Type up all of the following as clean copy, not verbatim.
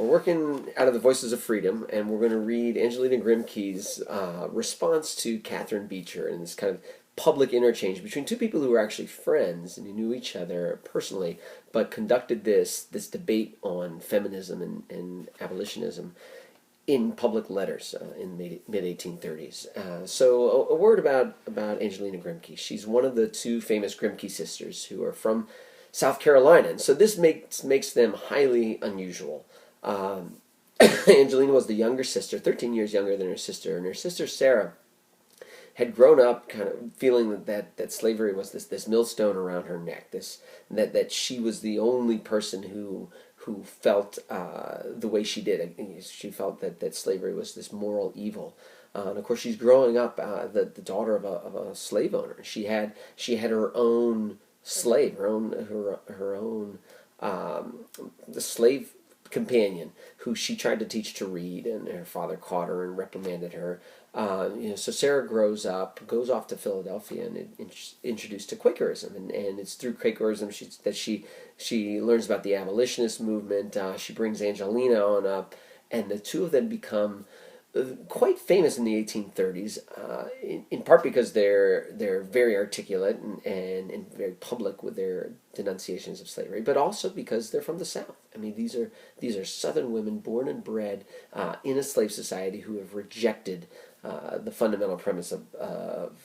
We're working out of the Voices of Freedom, and we're going to read Angelina Grimke's response to Catherine Beecher in this kind of public interchange between two people who were actually friends and who knew each other personally, but conducted this debate on feminism and abolitionism in public letters in mid 1830s. So a word about Angelina Grimke. She's one of the two famous Grimke sisters who are from South Carolina, and so this makes them highly unusual. Angelina was the younger sister, 13 years younger than her sister, and her sister Sarah had grown up kind of feeling that slavery was this millstone around her neck, that she was the only person who felt the way she did. She felt that slavery was this moral evil. And of course, she's growing up the daughter of a slave owner. She had her own slave, her own the slave companion who she tried to teach to read, and her father caught her and reprimanded her. So Sarah grows up, goes off to Philadelphia, and introduced to Quakerism, and it's through Quakerism that she learns about the abolitionist movement. She brings Angelina on up, and the two of them become quite famous in the 1830s, in part because they're very articulate and very public with their denunciations of slavery, but also because they're from the South. I mean, these are Southern women born and bred in a slave society who have rejected the fundamental premise of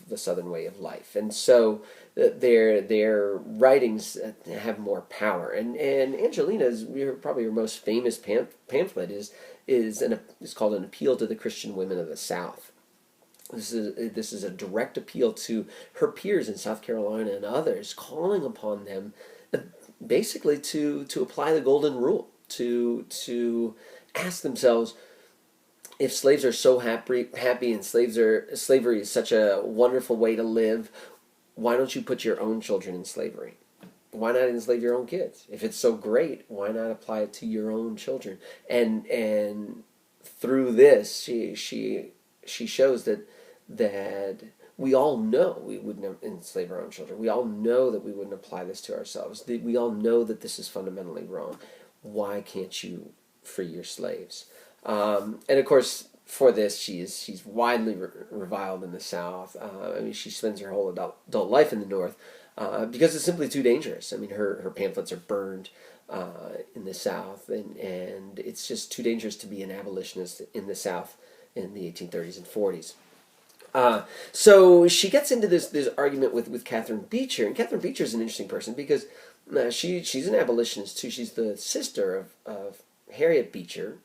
the Southern way of life, and so their writings have more power. And Angelina's probably her most famous pamphlet is called An Appeal to the Christian Women of the South. This is a direct appeal to her peers in South Carolina and others, calling upon them basically to apply the golden rule, to ask themselves, if slaves are so happy and slavery is such a wonderful way to live, why don't you put your own children in slavery? Why not enslave your own kids? If it's so great, why not apply it to your own children? And through this, she shows that we all know we wouldn't enslave our own children. We all know that we wouldn't apply this to ourselves. We all know that this is fundamentally wrong. Why can't you free your slaves? And of course, for this, she's widely reviled in the South. I mean, she spends her whole adult life in the North because it's simply too dangerous. I mean, her pamphlets are burned in the South, and it's just too dangerous to be an abolitionist in the South in the 1830s and 40s. So she gets into this argument with Catherine Beecher, and Catherine Beecher is an interesting person because she's an abolitionist too. She's the sister of Harriet Beecher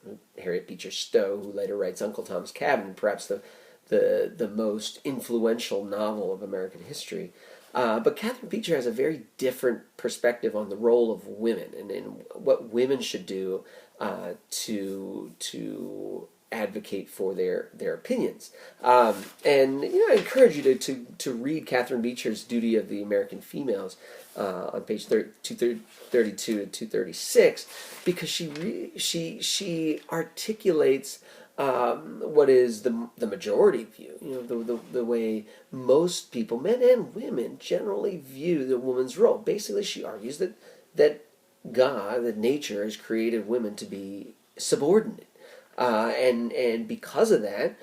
Stowe, who later writes Uncle Tom's Cabin, perhaps the most influential novel of American history. But Catherine Beecher has a very different perspective on the role of women and what women should do to advocate for their opinions. And I encourage you to read Catherine Beecher's Duty of the American Females on page 232 to 236, because she articulates what is the majority view, the way most people, men and women, generally view the woman's role. Basically, she argues that God, that nature, has created women to be subordinate. And because of that,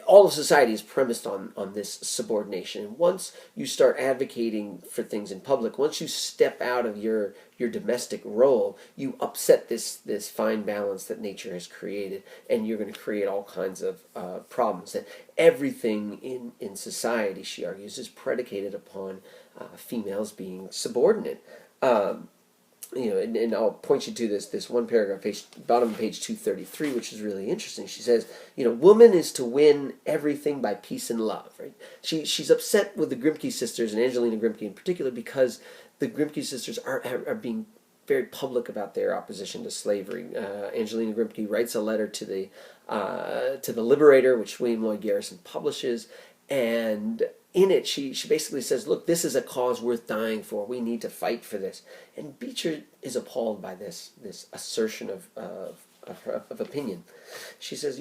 all of society is premised on this subordination. And once you start advocating for things in public, once you step out of your domestic role, you upset this fine balance that nature has created, and you're going to create all kinds of problems. That everything in society, she argues, is predicated upon females being subordinate. And I'll point you to this one paragraph, bottom of page 233, which is really interesting. She says, woman is to win everything by peace and love. Right? She's upset with the Grimke sisters, and Angelina Grimke in particular, because the Grimke sisters are being very public about their opposition to slavery. Angelina Grimke writes a letter to the Liberator, which William Lloyd Garrison publishes, and in it, she basically says, look, this is a cause worth dying for. We need to fight for this. And Beecher is appalled by this assertion of opinion. She says,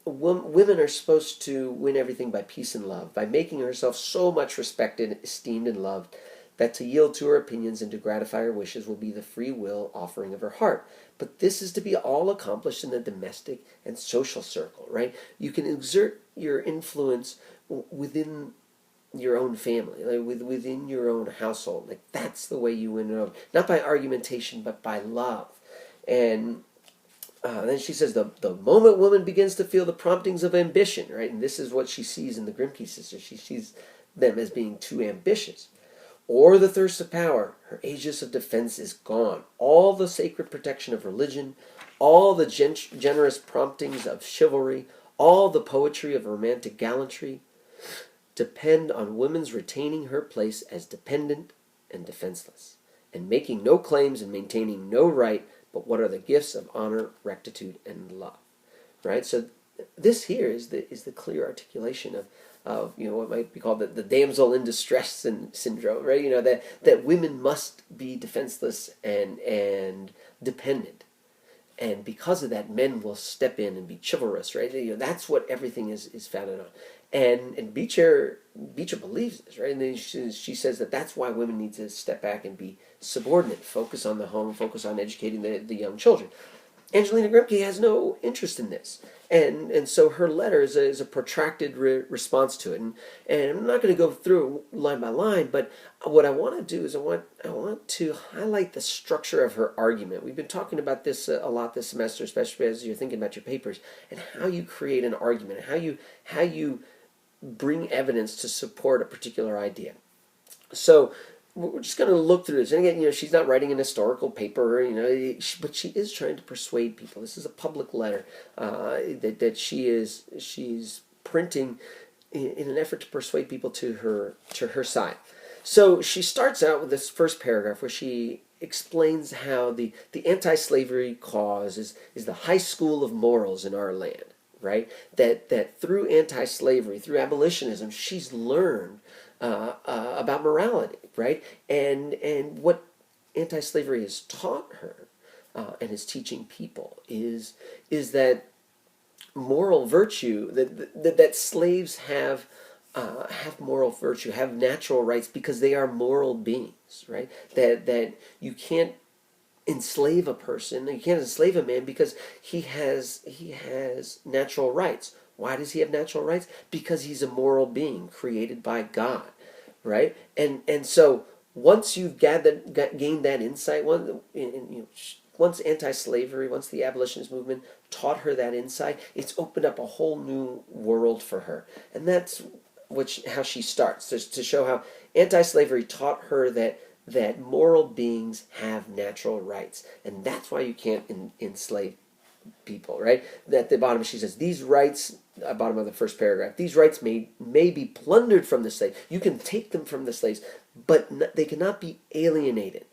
women are supposed to win everything by peace and love, by making herself so much respected, esteemed, and loved that to yield to her opinions and to gratify her wishes will be the free will offering of her heart. But this is to be all accomplished in the domestic and social circle, right? You can exert your influence within your own family, like within your own household. Like that's the way you win over, not by argumentation, but by love. And then she says the moment woman begins to feel the promptings of ambition, right? And this is what she sees in the Grimke sisters. She sees them as being too ambitious. Or the thirst of power, her aegis of defense is gone. All the sacred protection of religion, all the generous promptings of chivalry, all the poetry of romantic gallantry depend on woman's retaining her place as dependent and defenseless, and making no claims and maintaining no right but what are the gifts of honor, rectitude, and love. Right? So this here is the clear articulation of what might be called the damsel in distress syndrome, right? That women must be defenseless and dependent. And because of that, men will step in and be chivalrous, right? That's what everything is founded on. And Beecher believes this, right? And then she says that's why women need to step back and be subordinate, focus on the home, focus on educating the young children. Angelina Grimke has no interest in this, and so her letter is a protracted response to it. And I'm not going to go through line by line, but what I want to do is I want to highlight the structure of her argument. We've been talking about this a lot this semester, especially as you're thinking about your papers, and how you create an argument, how you bring evidence to support a particular idea. So we're just going to look through this. And again, she's not writing an historical paper, but she is trying to persuade people. This is a public letter that she's printing in an effort to persuade people to her side. So she starts out with this first paragraph where she explains how the anti-slavery cause is the high school of morals in our land, right? That through anti-slavery, through abolitionism, she's learned about morality, right? And what anti-slavery has taught her and is teaching people is that moral virtue, that slaves have moral virtue, have natural rights because they are moral beings, right? That you can't enslave a person, you can't enslave a man because he has natural rights. Why does he have natural rights? Because he's a moral being created by God, right? And so once you've gained that insight, once anti-slavery, once the abolitionist movement taught her that insight, it's opened up a whole new world for her. And that's how she starts, to show how anti-slavery taught her that moral beings have natural rights. And that's why you can't enslave people, right? At the bottom she says, these rights, bottom of the first paragraph, these rights may be plundered from the slave. You can take them from the slaves, but they cannot be alienated,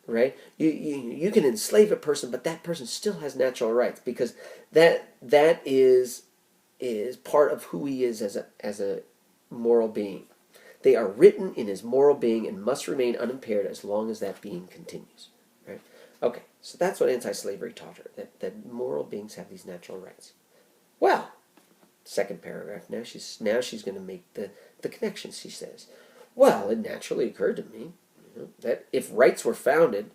right? You can enslave a person, but that person still has natural rights because that is part of who he is as a moral being. They are written in his moral being and must remain unimpaired as long as that being continues, right? Okay, so that's what anti-slavery taught her, that moral beings have these natural rights. Well, second paragraph, now she's going to make the connection. She says, well, it naturally occurred to me that if rights were founded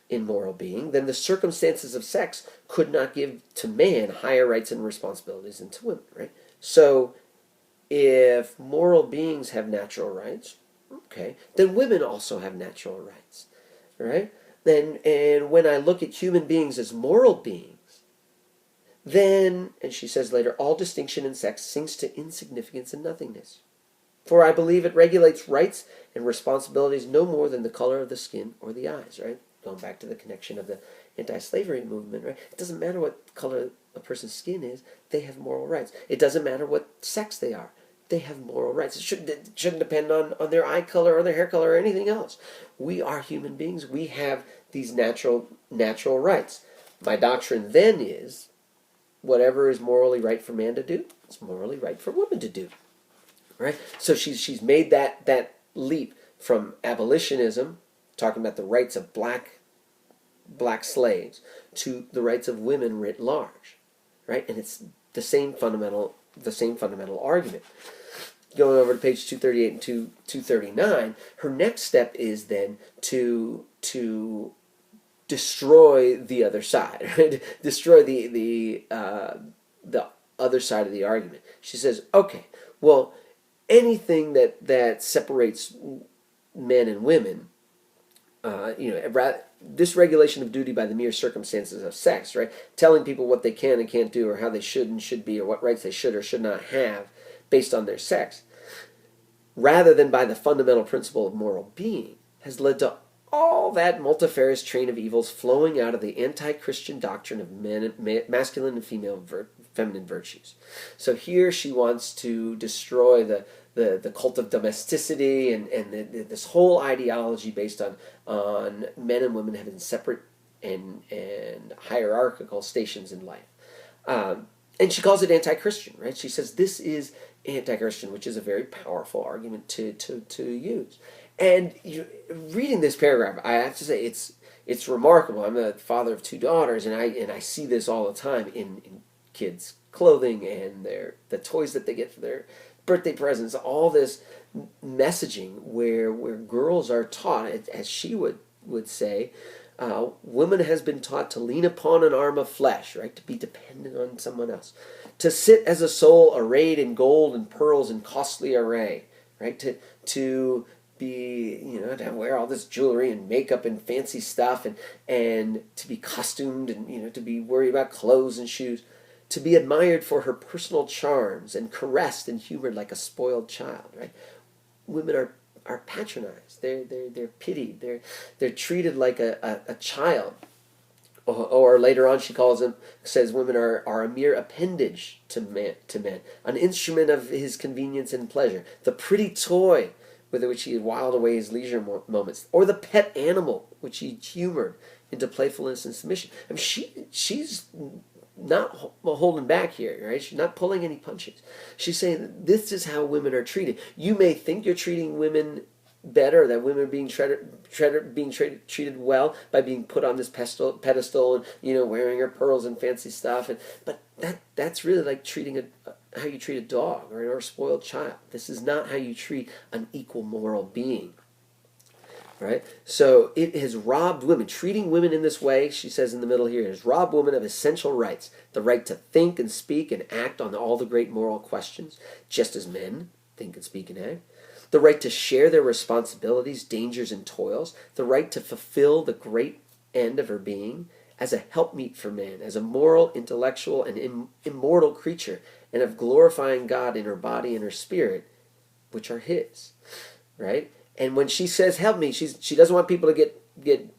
in moral being, then the circumstances of sex could not give to man higher rights and responsibilities than to women, right? So if moral beings have natural rights, okay, then women also have natural rights, right? And when I look at human beings as moral beings, then, and she says later, all distinction in sex sinks to insignificance and nothingness. For I believe it regulates rights and responsibilities no more than the color of the skin or the eyes, right? Going back to the connection of the anti-slavery movement, right? It doesn't matter what color a person's skin is, they have moral rights. It doesn't matter what sex they are, they have moral rights. It shouldn't depend on their eye color or their hair color or anything else. We are human beings. We have these natural rights. My doctrine then is whatever is morally right for man to do, it's morally right for woman to do. Right? So she's made that leap from abolitionism, talking about the rights of black slaves, to the rights of women writ large. Right? And it's the same fundamental argument. going over to page 238 and 239, her next step is then to destroy the other side, right? Destroy the other side of the argument. She says, okay, well, anything that separates men and women, dysregulation of duty by the mere circumstances of sex, right? Telling people what they can and can't do, or how they should and should be, or what rights they should or should not have based on their sex, rather than by the fundamental principle of moral being, has led to all that multifarious train of evils flowing out of the anti-Christian doctrine of masculine and feminine virtues. So here she wants to destroy the cult of domesticity and this whole ideology based on men and women having separate and hierarchical stations in life. And she calls it anti-Christian, right? She says this is anti-Christian, which is a very powerful argument to use. And reading this paragraph, I have to say it's remarkable. I'm the father of 2 daughters, and I see this all the time in kids' clothing and the toys that they get for their birthday presents. All this messaging where girls are taught, as she would say, woman has been taught to lean upon an arm of flesh, right? To be dependent on someone else, to sit as a soul arrayed in gold and pearls and costly array, right? To be, to wear all this jewelry and makeup and fancy stuff, and to be costumed, and to be worried about clothes and shoes, to be admired for her personal charms and caressed and humored like a spoiled child, right? Women are patronized. They're pitied. They're treated like a child. Or later on, she says women are a mere appendage to men, an instrument of his convenience and pleasure, the pretty toy with which he whiled away his leisure moments, or the pet animal which he humored into playfulness and submission. I mean, she's not holding back here, right? She's not pulling any punches. She's saying that this is how women are treated. You may think you're treating women better, that women are being treated well by being put on this pedestal and wearing her pearls and fancy stuff, but that's really like treating how you treat a dog or a spoiled child. This is not how you treat an equal moral being. Right? So it has robbed women. Treating women in this way, she says in the middle here, has robbed women of essential rights. The right to think and speak and act on all the great moral questions, just as men think and speak and act. The right to share their responsibilities, dangers, and toils. The right to fulfill the great end of her being as a helpmeet for man, as a moral, intellectual, and immortal creature, and of glorifying God in her body and her spirit, which are his. Right? And when she says help me, she doesn't want people to get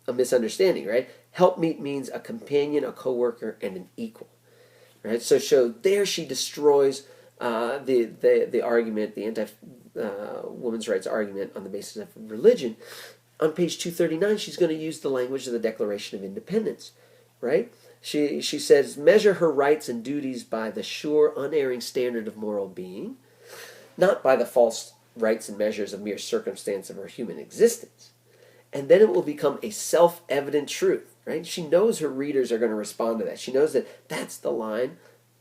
a misunderstanding, right? Helpmeet means a companion, a co-worker, and an equal, right? So there she destroys the argument, the anti-women's rights argument on the basis of religion. On page 239, she's going to use the language of the Declaration of Independence, right? She says, measure her rights and duties by the sure, unerring standard of moral being, not by the false rights and measures of mere circumstance of her human existence. And then it will become a self-evident truth, right? She knows her readers are going to respond to that. She knows that that's the line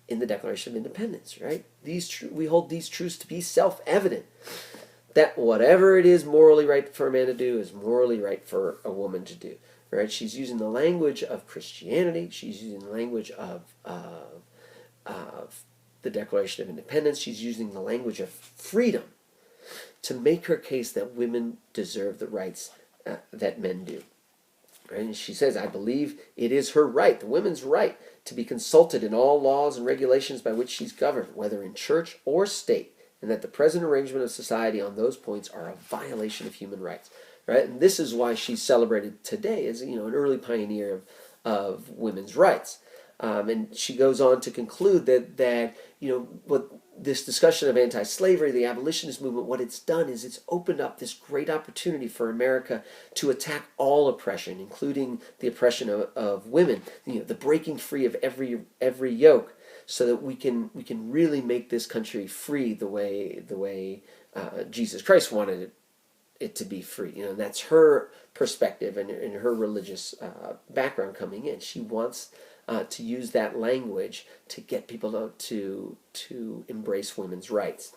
in the Declaration of Independence, right? We hold these truths to be self-evident, that whatever it is morally right for a man to do is morally right for a woman to do, right? She's using the language of Christianity. She's using the language of the Declaration of Independence. She's using the language of freedom to make her case that women deserve the rights that men do. Right? And she says, I believe it is her right, the women's right, to be consulted in all laws and regulations by which she's governed, whether in church or state, and that the present arrangement of society on those points are a violation of human rights. Right? And this is why she's celebrated today as an early pioneer of women's rights. And she goes on to conclude that what this discussion of anti-slavery, the abolitionist movement, what it's done is it's opened up this great opportunity for America to attack all oppression, including the oppression of women, the breaking free of every yoke, so that we can really make this country free the way Jesus Christ wanted it to be free. And that's her perspective and her religious background coming in. She wants to use that language to get people to embrace women's rights.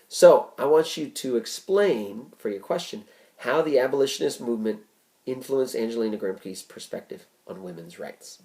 So I want you to explain, for your question, how the abolitionist movement influenced Angelina Grimke's perspective on women's rights.